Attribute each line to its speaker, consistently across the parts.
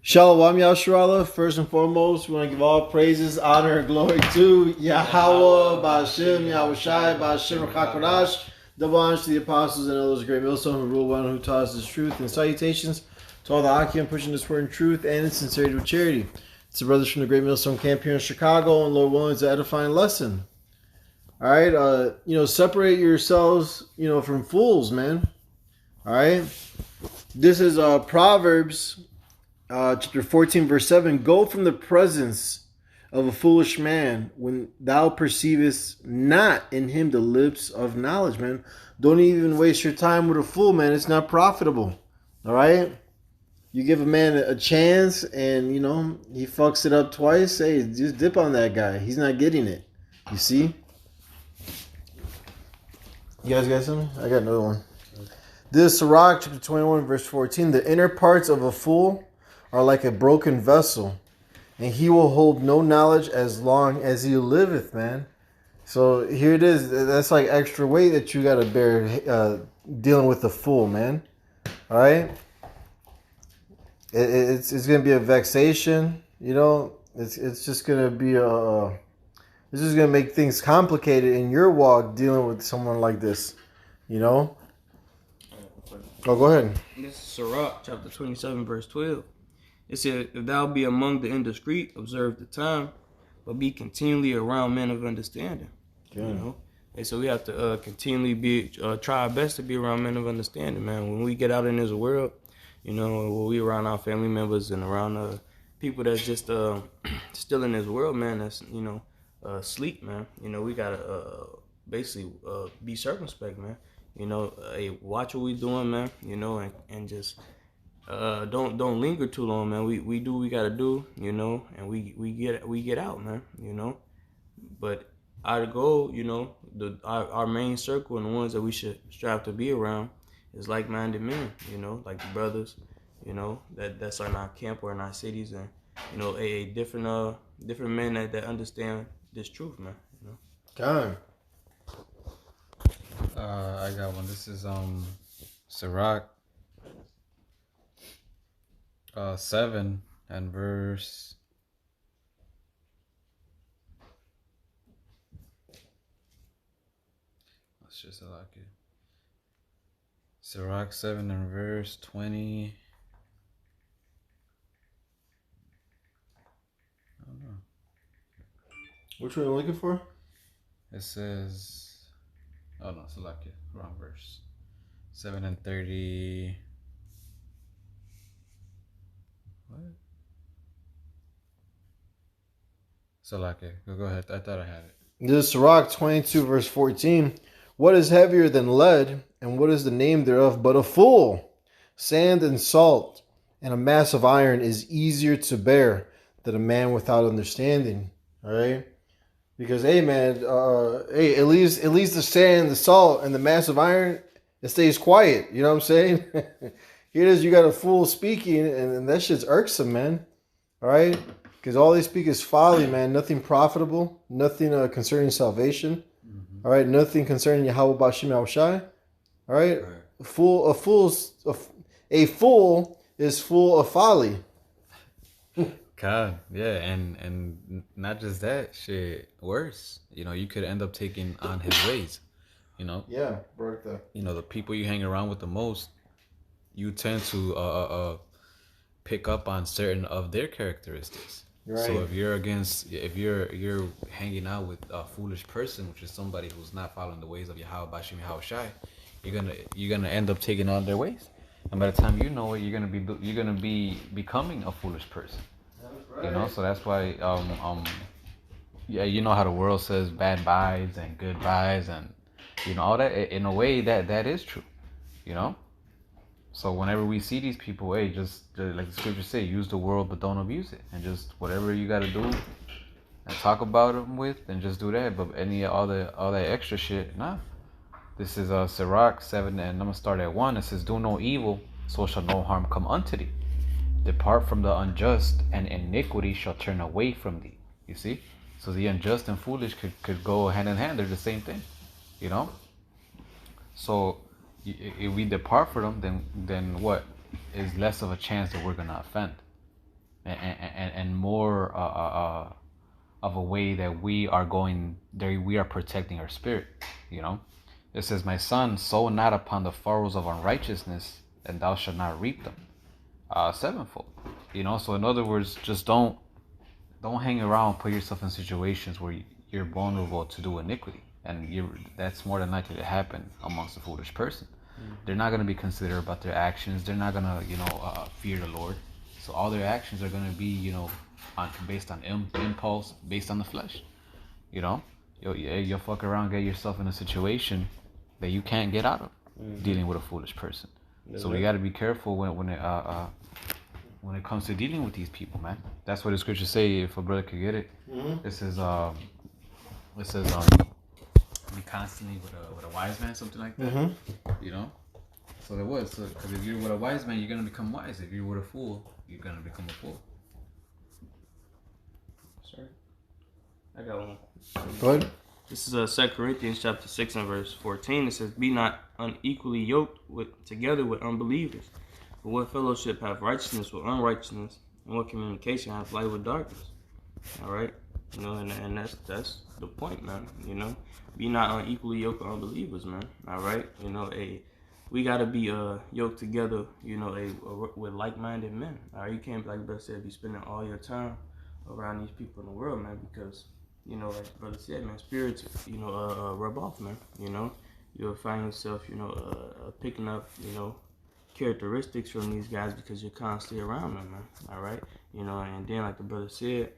Speaker 1: Shalom Yasharallah. First and foremost, we want to give all praises, honor, and glory to Yahweh, Ba'ashem, Yahushai, Ba'ashem, Chakodash. Double honors to the apostles and elders of Great Millstone who rule well and who taught us this truth. And salutations to all the Akim pushing this word in truth and in sincerity with charity. It's the brothers from the Great Millstone camp here in Chicago, and Lord willing, it's an edifying lesson. All right, separate yourselves, from fools, man. All right, this is Proverbs. Chapter 14, verse 7, go from the presence of a foolish man when thou perceivest not in him the lips of knowledge, man. Don't even waste your time with a fool, man. It's not profitable. All right? You give a man a chance and, he fucks it up twice. Hey, just dip on that guy. He's not getting it. You see? You guys got something? I got another one. This is Sirach, chapter 21, verse 14. The inner parts of a fool are like a broken vessel, and he will hold no knowledge as long as he liveth, man. So here it is. That's like extra weight that you got to bear dealing with the fool, man. All right? It's going to be a vexation, It's just going to be it's just going to make things complicated in your walk dealing with someone like this, Oh, go ahead.
Speaker 2: This is Sirach, chapter 27, verse 12. It said, if thou be among the indiscreet, observe the time, but be continually around men of understanding.
Speaker 1: Good.
Speaker 2: And so we have to continually try our best to be around men of understanding, man. When we get out in this world, when we around our family members and around people that's just still in this world, man, that's, sleep, man. We got to basically be circumspect, man. Watch what we doing, man, and just don't linger too long, man. We do what we gotta do, and we get out, man, But our goal, our main circle and the ones that we should strive to be around is like-minded men, like the brothers, that's in our camp or in our cities, and a different men that understand this truth, man.
Speaker 1: God.
Speaker 3: I got one. This is Sirach 7 and verse. Let's just like it. Sirach 7 and verse 20. I don't know.
Speaker 1: Which one are you looking for?
Speaker 3: It says. Oh no, Salakia, wrong verse. 7 and 30. What? Salakia, go ahead. I thought I had it.
Speaker 1: This is Sirach 22, verse 14. What is heavier than lead, and what is the name thereof but a fool? Sand and salt and a mass of iron is easier to bear than a man without understanding. All right? Because, hey, man, at least the sand, the salt, and the mass of iron, it stays quiet. You know what I'm saying? Here it is, you got a fool speaking, and that shit's irksome, man. All right? Because all they speak is folly, man. Nothing profitable. Nothing concerning salvation. Mm-hmm. All right? Nothing concerning Yahweh Ba'ashem Yahushai. All right? A fool is full of folly.
Speaker 3: God, yeah, and not just that, shit, worse. You could end up taking on his ways,
Speaker 1: Yeah, broke that.
Speaker 3: The people you hang around with the most, you tend to pick up on certain of their characteristics. Right. So if you're hanging out with a foolish person, which is somebody who's not following the ways of Yahweh Ba'ashem Yahushai, you're gonna end up taking on their ways, and by the time you know it, you're gonna be becoming a foolish person. Right. So that's why, you know how the world says bad vibes and good vibes and, all that. In a way, that is true, So whenever we see these people, hey, just like the scriptures say, use the world but don't abuse it, and just whatever you got to do and talk about them with, and just do that. But all that extra shit, nah. This is Sirach 7, and I'm gonna start at 1. It says, "Do no evil, so shall no harm come unto thee. Depart from the unjust, and iniquity shall turn away from thee." You see? So the unjust and foolish could go hand in hand. They're the same thing, So if we depart from them, then what is less of a chance that we're gonna offend? and more of a way that we are going there. We are protecting our spirit. You know, it says, "My son, sow not upon the furrows of unrighteousness, and thou shalt not reap them sevenfold." You know, so in other words, just don't hang around, put yourself in situations where you're vulnerable to do iniquity, and that's more than likely to happen amongst a foolish person. They're not going to be considerate about their actions. They're not going to, fear the Lord. So all their actions are going to be, based on impulse, based on the flesh. You know, you'll fuck around, get yourself in a situation that you can't get out of dealing with a foolish person. So we got to be careful when it comes to dealing with these people, man. That's what the scriptures say. If a brother could get it, it says, be constantly with a wise man, something like that. You know. So there was, because if you're with a wise man, you're gonna become wise. If you're with a fool, you're gonna become a fool.
Speaker 2: Sorry, I got one.
Speaker 1: Go ahead.
Speaker 2: This is 2 Corinthians chapter 6 and verse 14. It says, "Be not unequally yoked together with unbelievers. For what fellowship have righteousness with unrighteousness, and what communication have light with darkness?" All right, and that's the point, man. Be not unequally yoked with unbelievers, man. All right, we gotta be yoked together, with like-minded men. All right, you can't, like Brother said, be spending all your time around these people in the world, man, because like Brother said, man, spirits, rub off, man. You'll find yourself, picking up, characteristics from these guys because you're constantly around them, man. All right, and then like the brother said,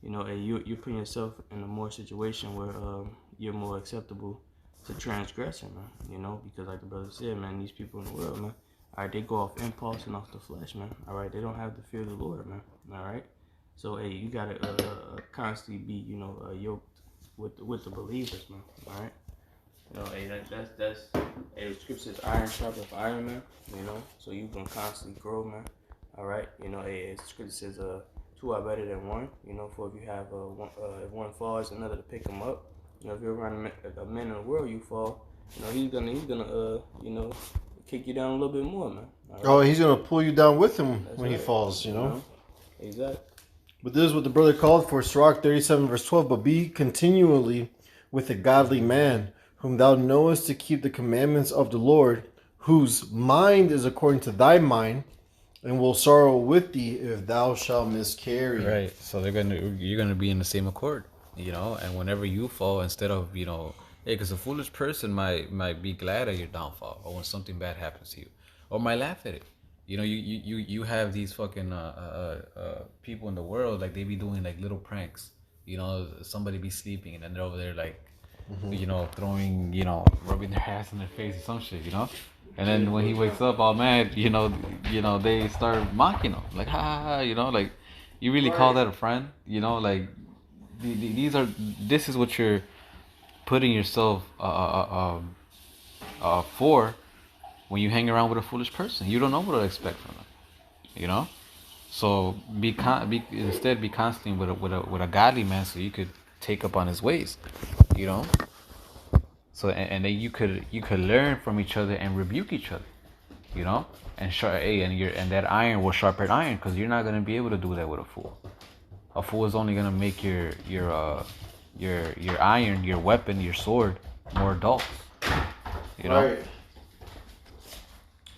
Speaker 2: you're putting yourself in a more situation where you're more acceptable to transgression, man. Because like the brother said, man, these people in the world, man, all right, they go off impulse and off the flesh, man. All right, they don't have the fear of the Lord, man. All right, so hey, you gotta constantly be, yoked with the believers, man. All right. Hey, that's the scripture says iron sharpens iron, man. So you can constantly grow, man. All right. The scripture says two are better than one. For if you have if one falls, another to pick him up. If you're around a man in the world, you fall. He's gonna kick you down a little bit more, man. Right?
Speaker 1: Oh, he's gonna pull you down with him when he falls.
Speaker 2: Exactly.
Speaker 1: But this is what the brother called for. Sirach 37 verse 12. But be continually with a godly man, whom thou knowest to keep the commandments of the Lord, whose mind is according to thy mind, and will sorrow with thee if thou shalt miscarry.
Speaker 3: Right. So you're gonna be in the same accord, and whenever you fall, instead of, because a foolish person might be glad at your downfall, or when something bad happens to you, or might laugh at it. You have these fucking people in the world, like they be doing like little pranks. Somebody be sleeping and then they're over there like, throwing, rubbing their ass in their face or some shit, And then when he wakes up all mad, they start mocking him, like, ha ha ha, like, you really call that a friend? Like, this is what you're putting yourself for when you hang around with a foolish person. You don't know what to expect from them, So instead be constantly with a godly man, so you could take up on his ways, So and then you could learn from each other and rebuke each other, and that iron will sharpen iron, because you're not gonna be able to do that with a fool. A fool is only gonna make your iron, your weapon, your sword more dull,
Speaker 1: Right.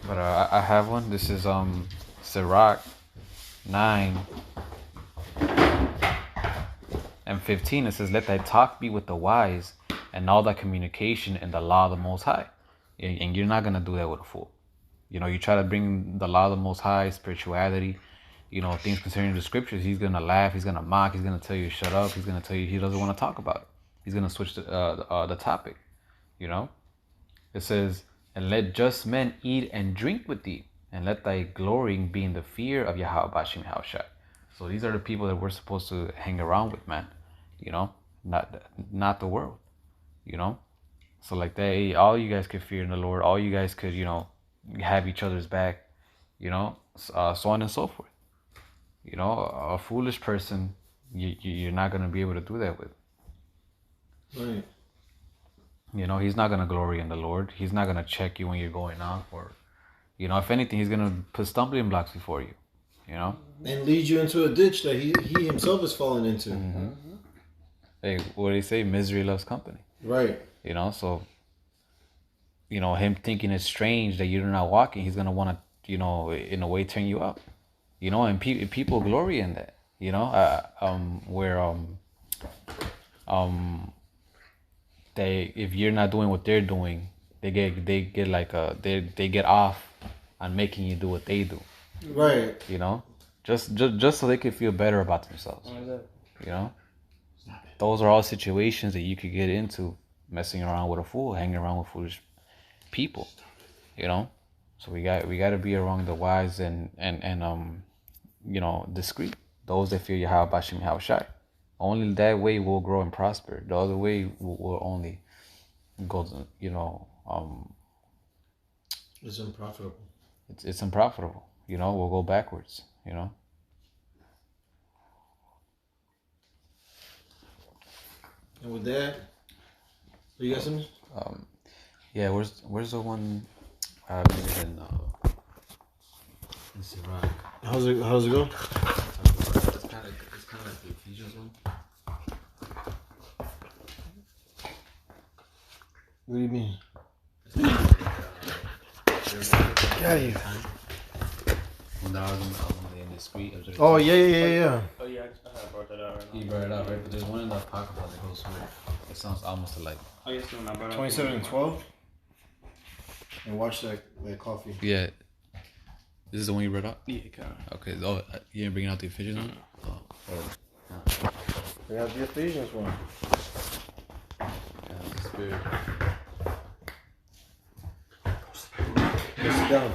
Speaker 3: But I have one. This is Sirach 9 and 15. It says, "Let thy talk be with the wise, and all thy communication in the law of the Most High." And you're not gonna do that with a fool. You try to bring the law of the Most High, spirituality, things concerning the scriptures. He's gonna laugh. He's gonna mock. He's gonna tell you shut up. He's gonna tell you he doesn't want to talk about it. He's gonna switch the topic. It says, "And let just men eat and drink with thee, and let thy glorying be in the fear of Yahweh Bashim Haushai." So these are the people that we're supposed to hang around with, man. Not the world. So like that, hey, all you guys could fear in the Lord. All you guys could, have each other's back. So on and so forth. A foolish person, you're not gonna be able to do that with.
Speaker 1: Right.
Speaker 3: He's not gonna glory in the Lord. He's not gonna check you when you're going off, or, if anything, he's gonna put stumbling blocks before you. You know.
Speaker 1: And lead you into a ditch that he himself is falling into.
Speaker 3: Mm-hmm. Hey, what do they say? Misery loves company.
Speaker 1: Right.
Speaker 3: You know, so, you know, him thinking it's strange that you're not walking, he's going to want to, you know, in a way turn you up. You know, and people glory in that, you know, they, if you're not doing what they're doing, they get like they get off on making you do what they do.
Speaker 1: Right.
Speaker 3: You know, just so they can feel better about themselves. You know, those are all situations that you could get into messing around with a fool, hanging around with foolish people. You know, so we got to be around the wise and you know, discreet. Those that fear Yahweh Bashim Yahushai. Only that way we'll grow and prosper. The other way will only go, you know,
Speaker 1: it's unprofitable.
Speaker 3: It's unprofitable. You know, we'll go backwards. You know.
Speaker 1: And with that, you got something?
Speaker 3: Yeah. Where's the one? In Sirach.
Speaker 1: How's it go?
Speaker 3: It's kind of like the Ephesians one.
Speaker 1: What do you mean? Got you.
Speaker 3: When I was in the street.
Speaker 1: Oh yeah.
Speaker 2: Oh yeah, I brought that out right now.
Speaker 3: You brought it up, right? But there's one in the Apocrypha that goes with. It sounds almost like.
Speaker 2: Oh yes, no, I brought it up.
Speaker 1: 27 and 12. And watch that coffee.
Speaker 3: Yeah. This is the one you brought up?
Speaker 2: Yeah, kind of.
Speaker 3: Okay. Oh, you didn't bring out the Ephesians one? Oh.
Speaker 1: We have the Ephesians one.
Speaker 3: The Spirit.
Speaker 1: Sit down.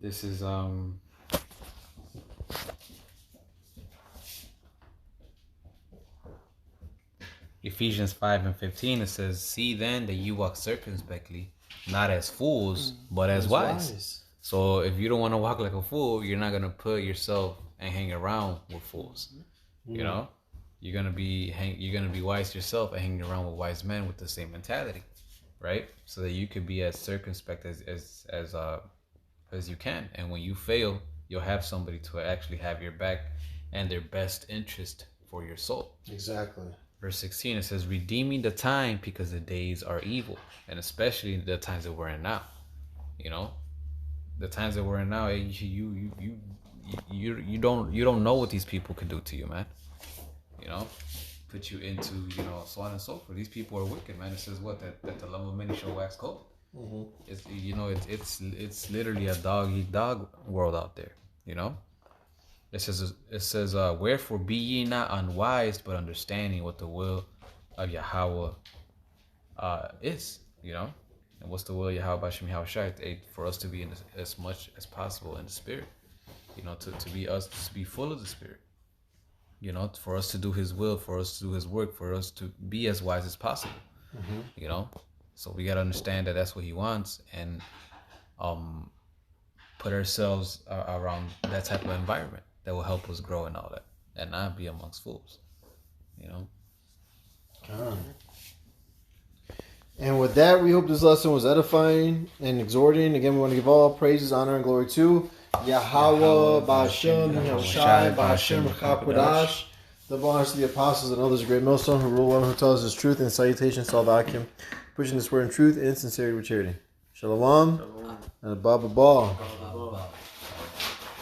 Speaker 3: This is Ephesians 5:15. It says, "See then that you walk circumspectly, not as fools, but as wise." So if you don't want to walk like a fool, you're not gonna put yourself and hang around with fools. You know, you're gonna be wise yourself and hanging around with wise men with the same mentality, right? So that you could be as circumspect as you can. And when you fail, you'll have somebody to actually have your back and their best interest for your soul.
Speaker 1: Exactly.
Speaker 3: Verse 16, it says, "Redeeming the time because the days are evil," and especially the times that we're in now. You know, the times that we're in now, you don't know what these people can do to you, man. You know, put you into, you know, so on and so forth. These people are wicked, man. It says what that the love of many shall wax cold. Mm-hmm. It's, you know, it's literally a dog eat dog world out there. You know. It says, "Wherefore be ye not unwise, but understanding what the will of Yahweh is." You know, and what's the will of Yahweh Bashim Yahushai? For us to be in as much as possible in the Spirit. You know, to be full of the Spirit. You know, for us to do His will, for us to do His work, for us to be as wise as possible. Mm-hmm. You know, so we gotta understand that that's what He wants, and put ourselves around that type of environment that will help us grow and all that, and not be amongst fools, you know.
Speaker 1: And with that, we hope this lesson was edifying and exhorting. Again, we want to give all praises, honor, and glory to Yahweh, Ba'ashem, Yahushai, Ba'ashem, Chakodash, the bonds to the apostles and others, a great millstone who rule one who tells us truth, and salutations to all the Akim, pushing this word in truth and sincerity with charity. Shalom, and Abba Ball.